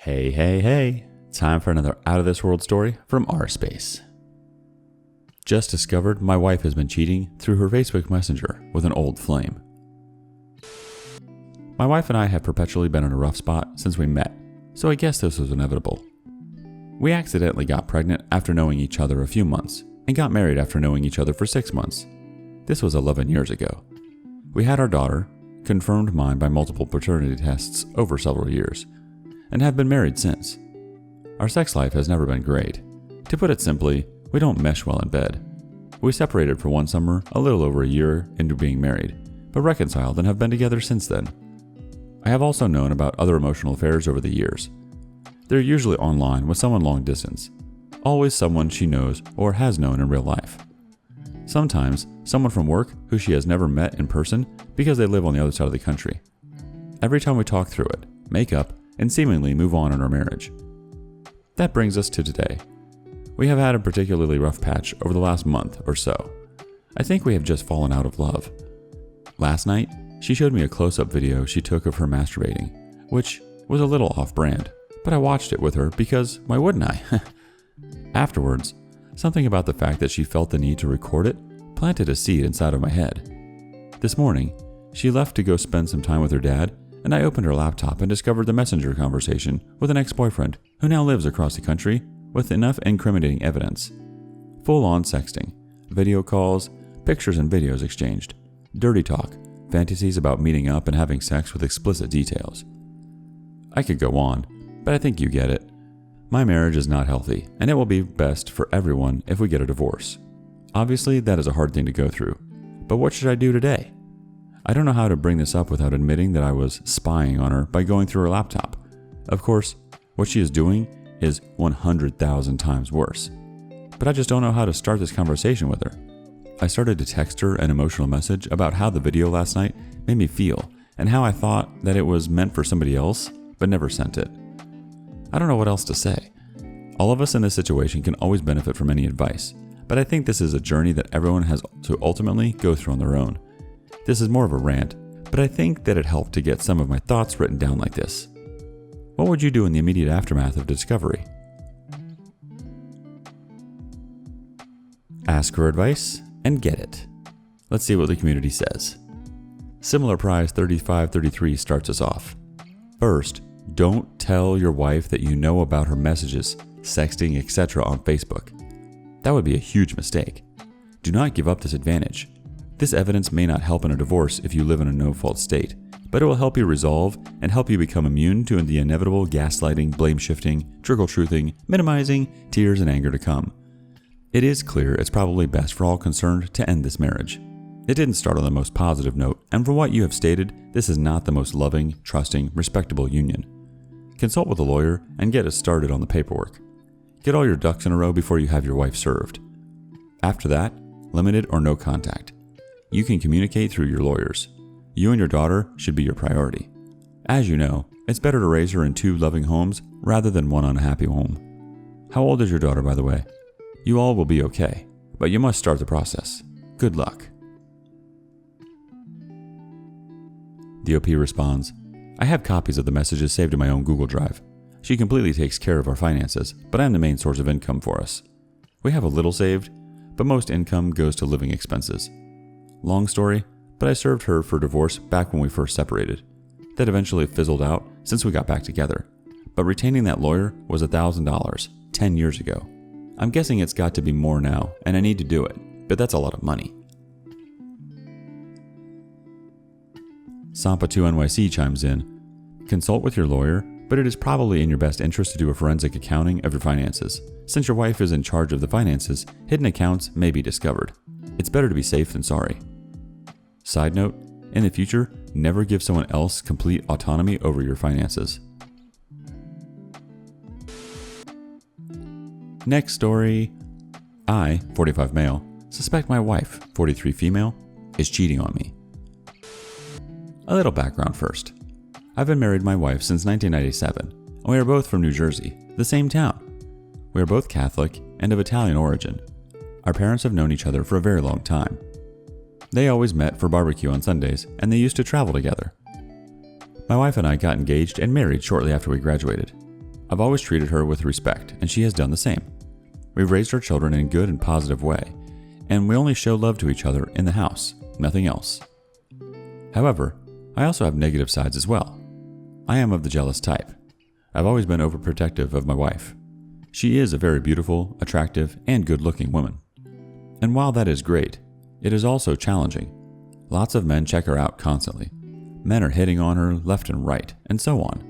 Hey, hey, hey. Time for another out of this world story from rSpace. Just discovered my wife has been cheating through her Facebook Messenger with an old flame. My wife and I have perpetually been in a rough spot since we met, so I guess this was inevitable. We accidentally got pregnant after knowing each other a few months and got married after knowing each other for 6 months. This was 11 years ago. We had our daughter, confirmed mine by multiple paternity tests over several years, and have been married since. Our sex life has never been great. To put it simply, we don't mesh well in bed. We separated for one summer a little over a year into being married, but reconciled and have been together since then. I have also known about other emotional affairs over the years. They're usually online with someone long distance, always someone she knows or has known in real life. Sometimes someone from work who she has never met in person because they live on the other side of the country. Every time we talk through it, make up, and seemingly move on in our marriage. That brings us to today. We have had a particularly rough patch over the last month or so. I think we have just fallen out of love. Last night, she showed me a close-up video she took of her masturbating, which was a little off-brand, but I watched it with her because why wouldn't I? Afterwards, something about the fact that she felt the need to record it planted a seed inside of my head. This morning, she left to go spend some time with her dad, and I opened her laptop and discovered the messenger conversation with an ex-boyfriend who now lives across the country with enough incriminating evidence. Full-on sexting, video calls, pictures and videos exchanged, dirty talk, fantasies about meeting up and having sex with explicit details. I could go on, but I think you get it. My marriage is not healthy, and it will be best for everyone if we get a divorce. Obviously, that is a hard thing to go through, but what should I do today? I don't know how to bring this up without admitting that I was spying on her by going through her laptop. Of course, what she is doing is 100,000 times worse. But I just don't know how to start this conversation with her. I started to text her an emotional message about how the video last night made me feel and how I thought that it was meant for somebody else, but never sent it. I don't know what else to say. All of us in this situation can always benefit from any advice, but I think this is a journey that everyone has to ultimately go through on their own. This is more of a rant, but I think that it helped to get some of my thoughts written down like this. What would you do in the immediate aftermath of discovery? Ask for advice and get it. Let's see what the community says. Similar Prize 3533 starts us off. First, don't tell your wife that you know about her messages, sexting, etc. on Facebook. That would be a huge mistake. Do not give up this advantage. This evidence may not help in a divorce if you live in a no-fault state, but it will help you resolve and help you become immune to the inevitable gaslighting, blame-shifting, trickle-truthing, minimizing, tears, and anger to come. It is clear it's probably best for all concerned to end this marriage. It didn't start on the most positive note, and from what you have stated, this is not the most loving, trusting, respectable union. Consult with a lawyer and get us started on the paperwork. Get all your ducks in a row before you have your wife served. After that, limited or no contact. You can communicate through your lawyers. You and your daughter should be your priority. As you know, it's better to raise her in 2 loving homes rather than one unhappy home. How old is your daughter, by the way? You all will be okay, but you must start the process. Good luck. The OP responds, I have copies of the messages saved in my own Google Drive. She completely takes care of our finances, but I am the main source of income for us. We have a little saved, but most income goes to living expenses. Long story, but I served her for divorce back when we first separated. That eventually fizzled out since we got back together. But retaining that lawyer was $1,000 10 years ago. I'm guessing it's got to be more now, and I need to do it, but that's a lot of money. Sampa2NYC chimes in, consult with your lawyer, but it is probably in your best interest to do a forensic accounting of your finances. Since your wife is in charge of the finances, hidden accounts may be discovered. It's better to be safe than sorry. Side note, in the future, never give someone else complete autonomy over your finances. Next story. I, 45 male, suspect my wife, 43 female, is cheating on me. A little background first. I've been married to my wife since 1997, and we are both from New Jersey, the same town. We are both Catholic and of Italian origin. Our parents have known each other for a very long time. They always met for barbecue on Sundays, and they used to travel together. My wife and I got engaged and married shortly after we graduated. I've always treated her with respect, and she has done the same. We've raised our children in a good and positive way, and we only show love to each other in the house, nothing else. However, I also have negative sides as well. I am of the jealous type. I've always been overprotective of my wife. She is a very beautiful, attractive, and good-looking woman. And while that is great, it is also challenging. Lots of men check her out constantly. Men are hitting on her left and right, and so on.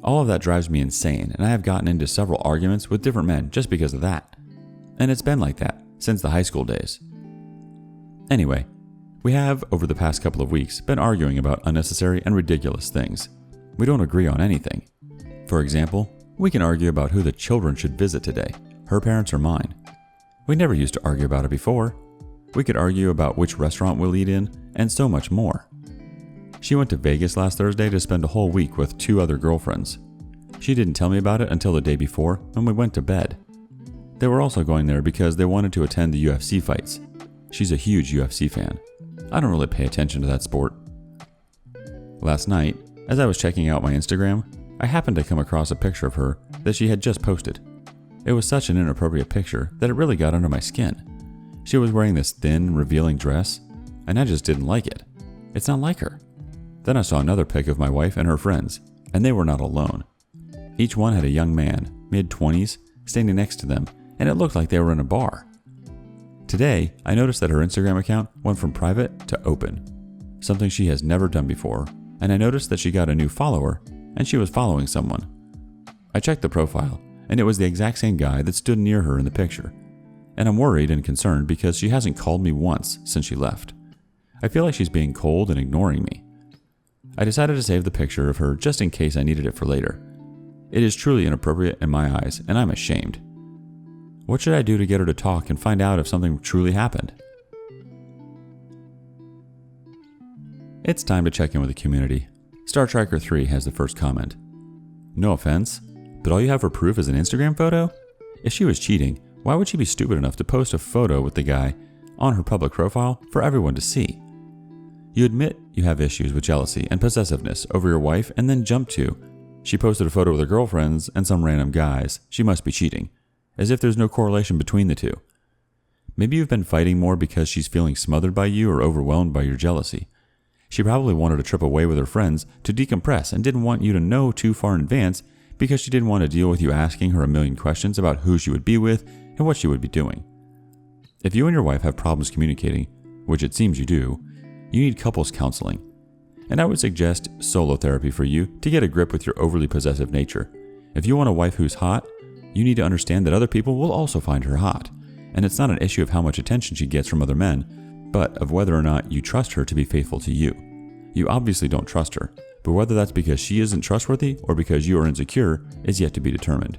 All of that drives me insane, and I have gotten into several arguments with different men just because of that. And it's been like that since the high school days. Anyway, we have, over the past couple of weeks, been arguing about unnecessary and ridiculous things. We don't agree on anything. For example, we can argue about who the children should visit today, her parents or mine. We never used to argue about it before. We could argue about which restaurant we'll eat in, and so much more. She went to Vegas last Thursday to spend a whole week with 2 other girlfriends. She didn't tell me about it until the day before when we went to bed. They were also going there because they wanted to attend the UFC fights. She's a huge UFC fan. I don't really pay attention to that sport. Last night, as I was checking out my Instagram, I happened to come across a picture of her that she had just posted. It was such an inappropriate picture that it really got under my skin. She was wearing this thin, revealing dress, and I just didn't like it. It's not like her. Then I saw another pic of my wife and her friends, and they were not alone. Each one had a young man, mid-20s, standing next to them, and it looked like they were in a bar. Today, I noticed that her Instagram account went from private to open, something she has never done before, and I noticed that she got a new follower, and she was following someone. I checked the profile, and it was the exact same guy that stood near her in the picture. And I'm worried and concerned because she hasn't called me once since she left. I feel like she's being cold and ignoring me. I decided to save the picture of her just in case I needed it for later. It is truly inappropriate in my eyes, and I'm ashamed. What should I do to get her to talk and find out if something truly happened? It's time to check in with the community. Star Striker 3 has the first comment. No offense, but all you have for proof is an Instagram photo? If she was cheating, why would she be stupid enough to post a photo with the guy on her public profile for everyone to see? You admit you have issues with jealousy and possessiveness over your wife and then jump to, she posted a photo with her girlfriends and some random guys, she must be cheating, as if there's no correlation between the two. Maybe you've been fighting more because she's feeling smothered by you or overwhelmed by your jealousy. She probably wanted a trip away with her friends to decompress and didn't want you to know too far in advance because she didn't want to deal with you asking her a million questions about who she would be with and what she would be doing. If you and your wife have problems communicating, which it seems you do, you need couples counseling. And I would suggest solo therapy for you to get a grip with your overly possessive nature. If you want a wife who's hot, you need to understand that other people will also find her hot. And it's not an issue of how much attention she gets from other men, but of whether or not you trust her to be faithful to you. You obviously don't trust her, but whether that's because she isn't trustworthy or because you are insecure is yet to be determined.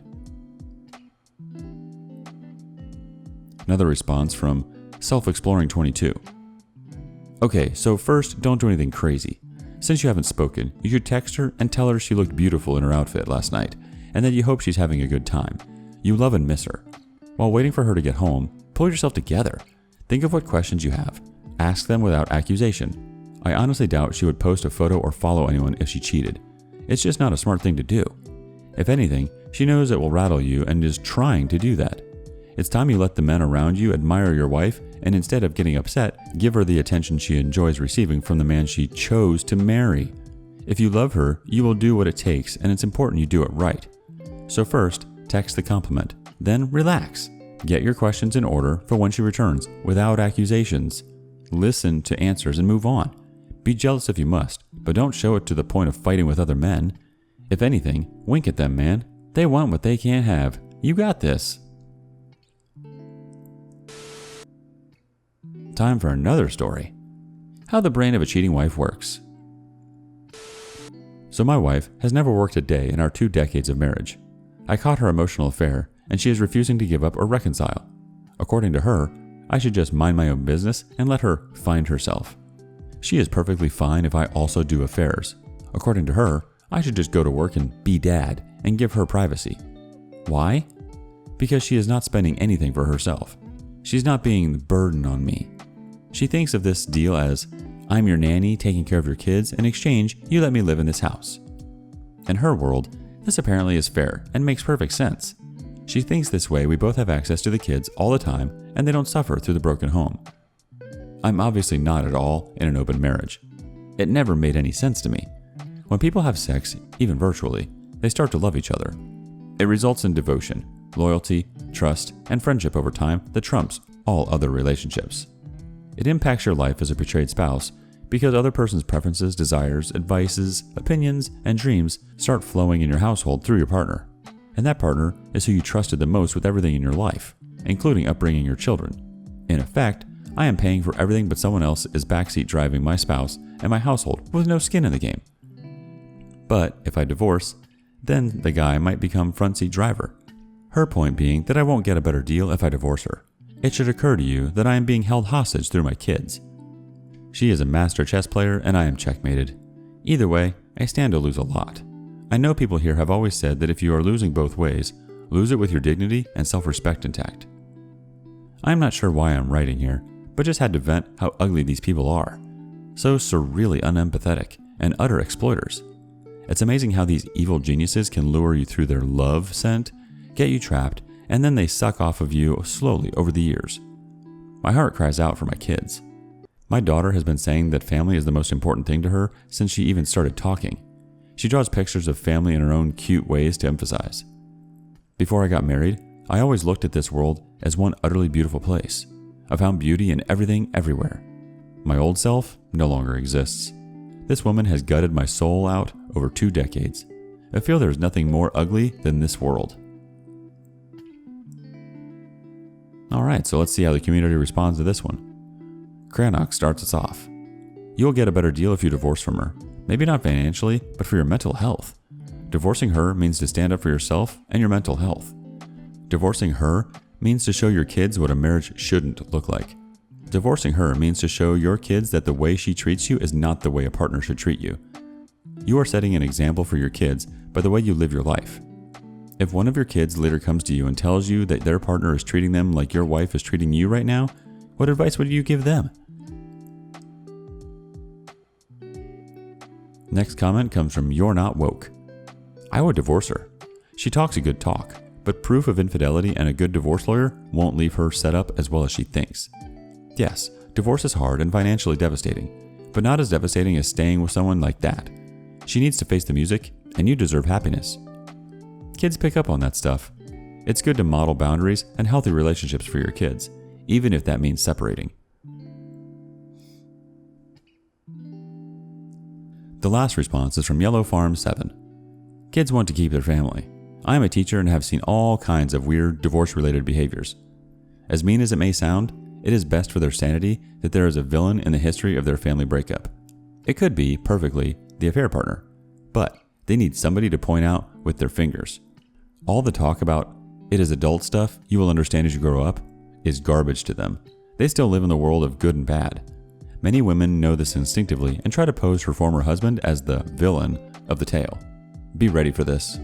Another response from Self-Exploring 22. Okay, so first, don't do anything crazy. Since you haven't spoken, you should text her and tell her she looked beautiful in her outfit last night, and that you hope she's having a good time. You love and miss her. While waiting for her to get home, pull yourself together. Think of what questions you have. Ask them without accusation. I honestly doubt she would post a photo or follow anyone if she cheated. It's just not a smart thing to do. If anything, she knows it will rattle you and is trying to do that. It's time you let the men around you admire your wife, and instead of getting upset, give her the attention she enjoys receiving from the man she chose to marry. If you love her, you will do what it takes, and it's important you do it right. So first, text the compliment. Then relax. Get your questions in order for when she returns, without accusations. Listen to answers and move on. Be jealous if you must, but don't show it to the point of fighting with other men. If anything, wink at them, man. They want what they can't have. You got this. Time for another story. How the brain of a cheating wife works. So my wife has never worked a day in our 2 decades of marriage. I caught her emotional affair, and she is refusing to give up or reconcile. According to her, I should just mind my own business and let her find herself. She is perfectly fine if I also do affairs. According to her, I should just go to work and be dad and give her privacy. Why? Because she is not spending anything for herself. She's not being the burden on me. She thinks of this deal as, I'm your nanny taking care of your kids, in exchange, you let me live in this house. In her world, This apparently is fair and makes perfect sense. She thinks this way we both have access to the kids all the time and they don't suffer through the broken home. I'm obviously not at all in an open marriage. It never made any sense to me. When people have sex, even virtually, they start to love each other. It results in devotion, loyalty, trust, and friendship over time that trumps all other relationships. It impacts your life as a betrayed spouse because other person's preferences, desires, advices, opinions, and dreams start flowing in your household through your partner. And that partner is who you trusted the most with everything in your life, including upbringing your children. In effect, I am paying for everything but someone else is backseat driving my spouse and my household with no skin in the game. But if I divorce, then the guy might become front seat driver. Her point being that I won't get a better deal if I divorce her. It should occur to you that I am being held hostage through my kids. She is a master chess player and I am checkmated. Either way, I stand to lose a lot. I know people here have always said that if you are losing both ways, lose it with your dignity and self-respect intact. I am not sure why I'm writing here, but just had to vent how ugly these people are. So surreally unempathetic and utter exploiters. It's amazing how these evil geniuses can lure you through their love scent, get you trapped, and then they suck off of you slowly over the years. My heart cries out for my kids. My daughter has been saying that family is the most important thing to her since she even started talking. She draws pictures of family in her own cute ways to emphasize. Before I got married, I always looked at this world as one utterly beautiful place. I found beauty in everything everywhere. My old self no longer exists. This woman has gutted my soul out over 2 decades. I feel there is nothing more ugly than this world. Alright, so let's see how the community responds to this one. Cranach starts us off. You'll get a better deal if you divorce from her. Maybe not financially, but for your mental health. Divorcing her means to stand up for yourself and your mental health. Divorcing her means to show your kids what a marriage shouldn't look like. Divorcing her means to show your kids that the way she treats you is not the way a partner should treat you. You are setting an example for your kids by the way you live your life. If one of your kids later comes to you and tells you that their partner is treating them like your wife is treating you right now, what advice would you give them? Next comment comes from You're Not Woke. I would divorce her. She talks a good talk, but proof of infidelity and a good divorce lawyer won't leave her set up as well as she thinks. Yes, divorce is hard and financially devastating, but not as devastating as staying with someone like that. She needs to face the music, and you deserve happiness. Kids pick up on that stuff. It's good to model boundaries and healthy relationships for your kids, even if that means separating. The last response is from Yellow Farm 7. Kids want to keep their family. I am a teacher and have seen all kinds of weird divorce-related behaviors. As mean as it may sound, it is best for their sanity that there is a villain in the history of their family breakup. It could be, perfectly, the affair partner, but they need somebody to point out with their fingers. All the talk about it is adult stuff you will understand as you grow up is garbage to them. They still live in the world of good and bad. Many women know this instinctively and try to pose her former husband as the villain of the tale. Be ready for this.